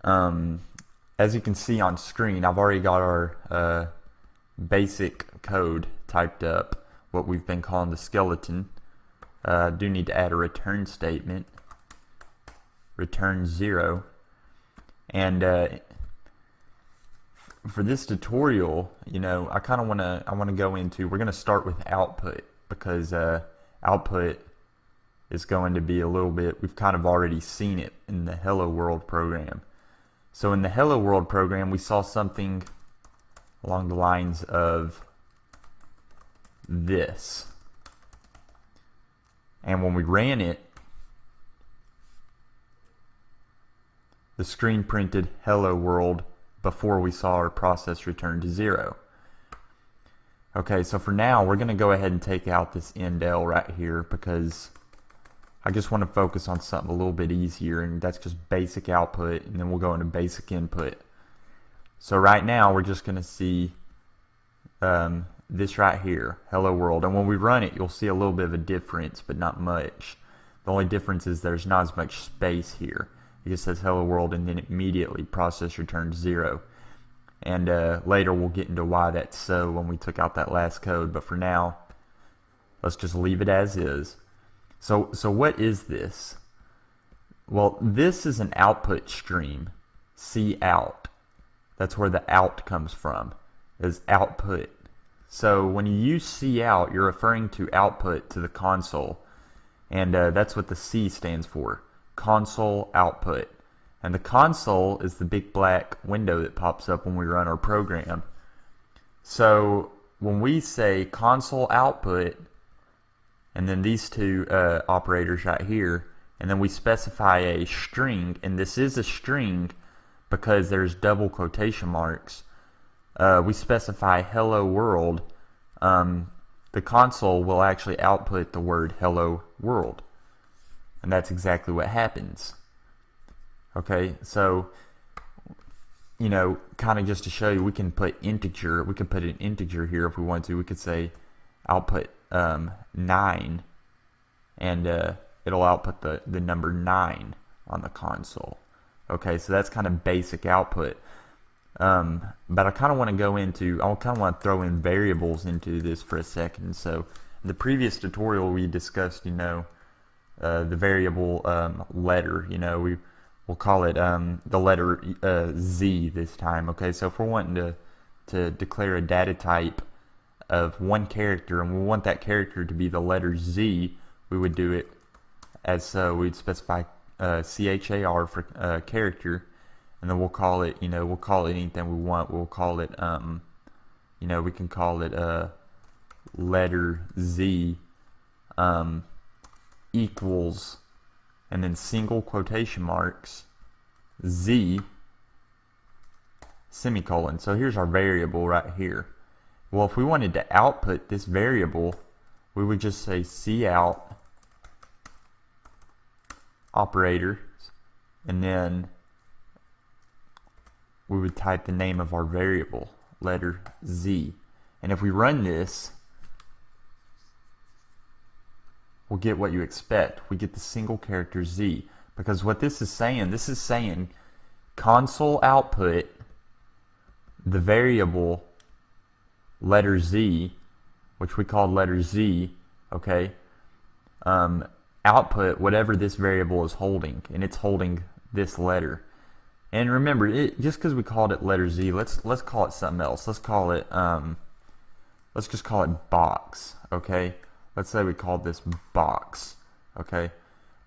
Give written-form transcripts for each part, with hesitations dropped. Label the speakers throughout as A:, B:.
A: As you can see on screen, I've already got our basic code typed up, what we've been calling the skeleton. I do need to add a return statement, return 0, and for this tutorial, I kind of want to go into, we're going to start with output, because output is going to be a little bit, we've kind of already seen it in the Hello World program. So in the Hello World program, we saw something along the lines of this. And when we ran it, the screen printed Hello World before we saw our process return to 0. Okay, so for now, we're going to go ahead and take out this end-L right here, because I just want to focus on something a little bit easier, and that's just basic output, and then we'll go into basic input. So right now, we're just going to see this right here, Hello World, and when we run it, you'll see a little bit of a difference, but not much. The only difference is there's not as much space here. It just says Hello World, and then immediately process returns 0. And later we'll get into why that's so when we took out that last code, but for now, let's just leave it as is. So what is this? Well, this is an output stream, cout. That's where the out comes from, is output. So when you use cout, you're referring to output to the console, and that's what the C stands for, console output. And the console is the big black window that pops up when we run our program. So when we say console output, and then these two operators right here, and then we specify a string, and this is a string because there's double quotation marks. We specify hello world. The console will actually output the word hello world, and that's exactly what happens. Okay, so kind of just to show you, we can put integer. We can put an integer here if we want to. We could say output 9, and it'll output the number 9 on the console. Okay, so that's kind of basic output. But I kind of want to go into, I kind of want to throw in variables into this for a second. So in the previous tutorial we discussed, the variable letter. We'll call it the letter Z this time. Okay, so if we're wanting to declare a data type of one character, and we want that character to be the letter Z, we would do it as so. We'd specify char for character, and then we'll call it, we'll call it anything we want. We'll call it, we can call it letter Z equals, and then single quotation marks, Z semicolon. So here's our variable right here. Well, if we wanted to output this variable, we would just say cout operators, and then we would type the name of our variable, letter Z. And if we run this, we'll get what you expect. We get the single character Z, because what this is saying console output the variable letter Z, which we called letter Z, okay, output whatever this variable is holding, and it's holding this letter. And remember, just because we called it letter Z, let's call it something else. Let's call it let's just call it box. Okay, let's say we called this box. Okay,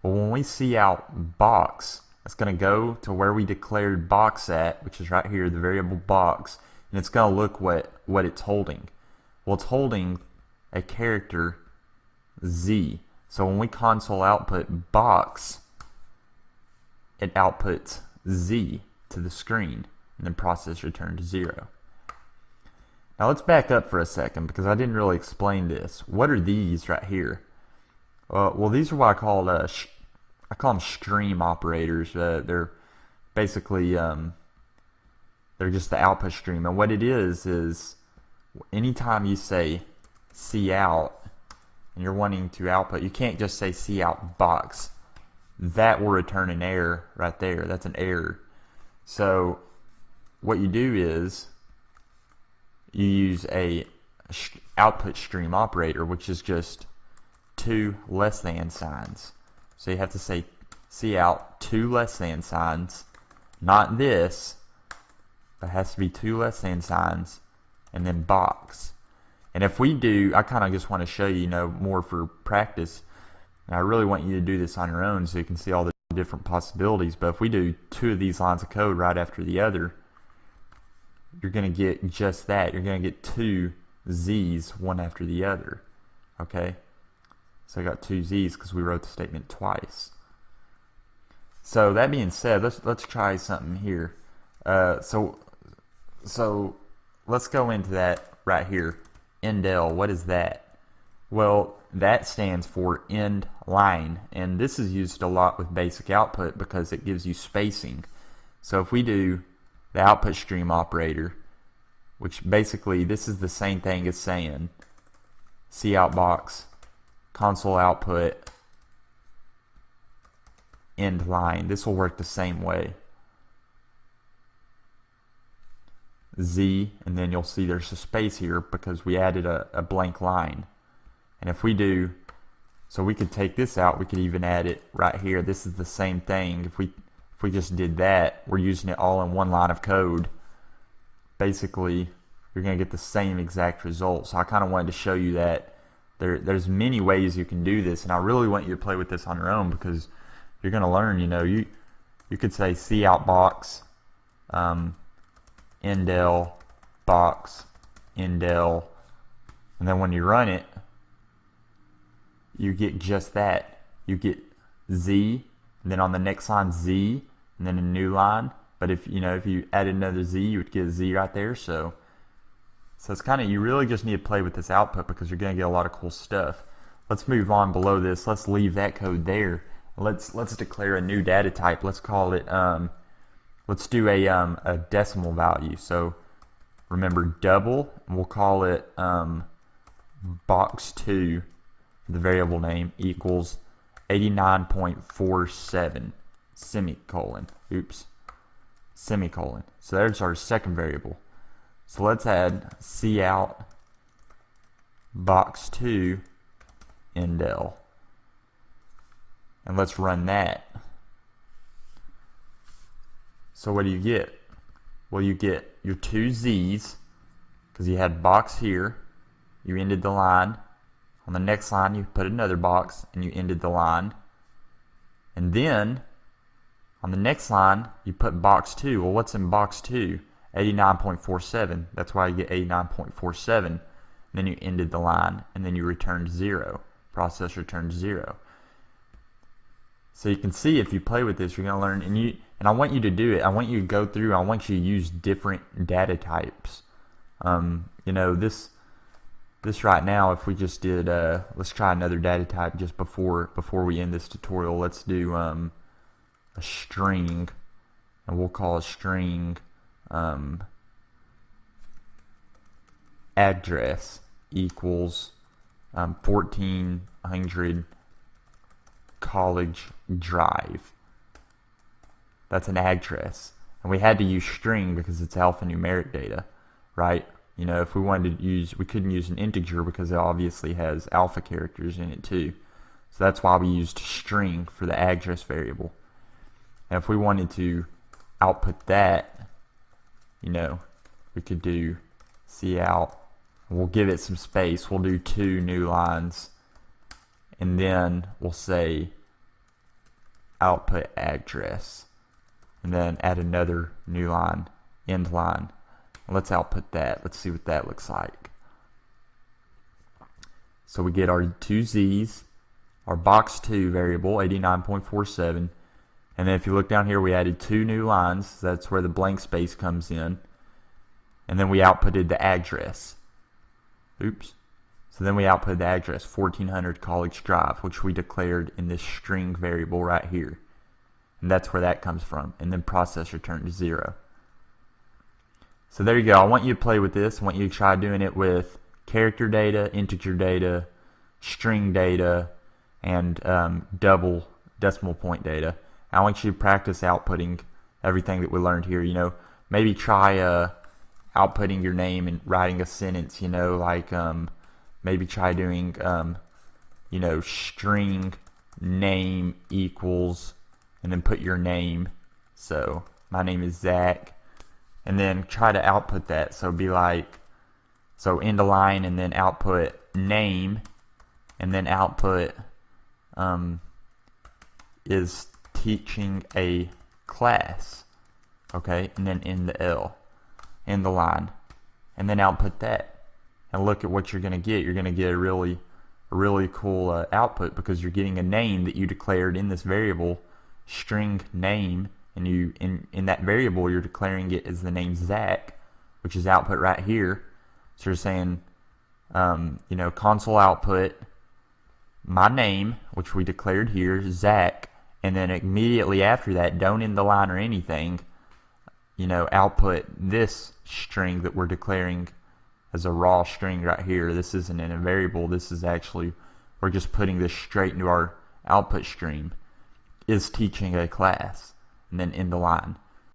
A: well, when we cout box, it's going to go to where we declared box at, which is right here, the variable box, and it's going to look what it's holding. Well, it's holding a character Z. So when we console output box, it outputs Z to the screen, and then process return to 0. Now let's back up for a second, because I didn't really explain this. What are these right here? Well, these are what I call them stream operators. They're basically they're just the output stream, and what it is anytime you say cout and you're wanting to output, you can't just say cout box. That will return an error right there. That's an error. So what you do is you use a output stream operator, which is just two less than signs. So you have to say cout two less than signs, not this, but it has to be two less than signs, and then box. And if we do, I kind of just want to show you, more for practice. And I really want you to do this on your own so you can see all the different possibilities. But if we do two of these lines of code right after the other, you're going to get just that. You're going to get two Z's one after the other. Okay? So I got two Z's because we wrote the statement twice. So that being said, let's try something here. So let's go into that right here. Endl, what is that? Well, that stands for end line, and this is used a lot with basic output because it gives you spacing. So if we do the output stream operator, which basically this is the same thing as saying cout box console output end line. This will work the same way. Z, and then you'll see there's a space here because we added a blank line. And if we do, so we could take this out, we could even add it right here. This is the same thing. If we just did that, we're using it all in one line of code. Basically, you're going to get the same exact result. So I kind of wanted to show you that there's many ways you can do this, and I really want you to play with this on your own because you're going to learn. You could say cout box endl box endl, and then when you run it, you get just that. You get Z, and then on the next line Z, and then a new line. But if you added another Z, you would get a Z right there. So it's kind of, you really just need to play with this output because you're going to get a lot of cool stuff. Let's move on below this. Let's leave that code there. Let's declare a new data type. Let's call it let's do a decimal value. So remember double, and we'll call it box2, the variable name, equals 89.47 semicolon. Oops. Semicolon. So there's our second variable. So let's add cout box2 endl. And let's run that. So what do you get? Well, you get your two Z's because you had box here. You ended the line. On the next line, you put another box and you ended the line. And then on the next line, you put box 2. Well, what's in box 2? 89.47. That's why you get 89.47. Then you ended the line, and then you returned 0. Process returns 0. So you can see if you play with this, you're going to learn. And I want you to do it. I want you to go through. I want you to use different data types. This right now, if we just did, let's try another data type just before we end this tutorial. Let's do a string, and we'll call a string address equals 1400 College Drive. That's an address, and we had to use string because it's alphanumeric data, right? If we wanted to use, we couldn't use an integer because it obviously has alpha characters in it too. So that's why we used string for the address variable. And if we wanted to output that, we could do cout. We'll give it some space. We'll do 2 new lines, and then we'll say output address, and then add another new line, end line. Let's output that. Let's see what that looks like. So we get our 2 Z's, our box2 variable, 89.47, and then if you look down here, we added 2 new lines. That's where the blank space comes in. And then we outputted the address. Oops. So then we outputted the address, 1400 College Drive, which we declared in this string variable right here. And that's where that comes from. And then process returned 0. So there you go. I want you to play with this. I want you to try doing it with character data, integer data, string data, and double decimal point data. I want you to practice outputting everything that we learned here. Maybe try outputting your name and writing a sentence. Like maybe try doing string name equals, and then put your name. So my name is Zach, and then try to output that. So be like, so end a line and then output name, and then output is teaching a class. Okay, and then end the L, end the line, and then output that. And look at what you're going to get. You're going to get a really cool output, because you're getting a name that you declared in this variable, string name, and you in that variable you're declaring it as the name Zach, which is output right here. So you're saying console output my name, which we declared here, Zach, and then immediately after that, don't end the line or anything, output this string that we're declaring as a raw string right here. This isn't in a variable, this is actually, we're just putting this straight into our output stream, is teaching a class, and then end the line.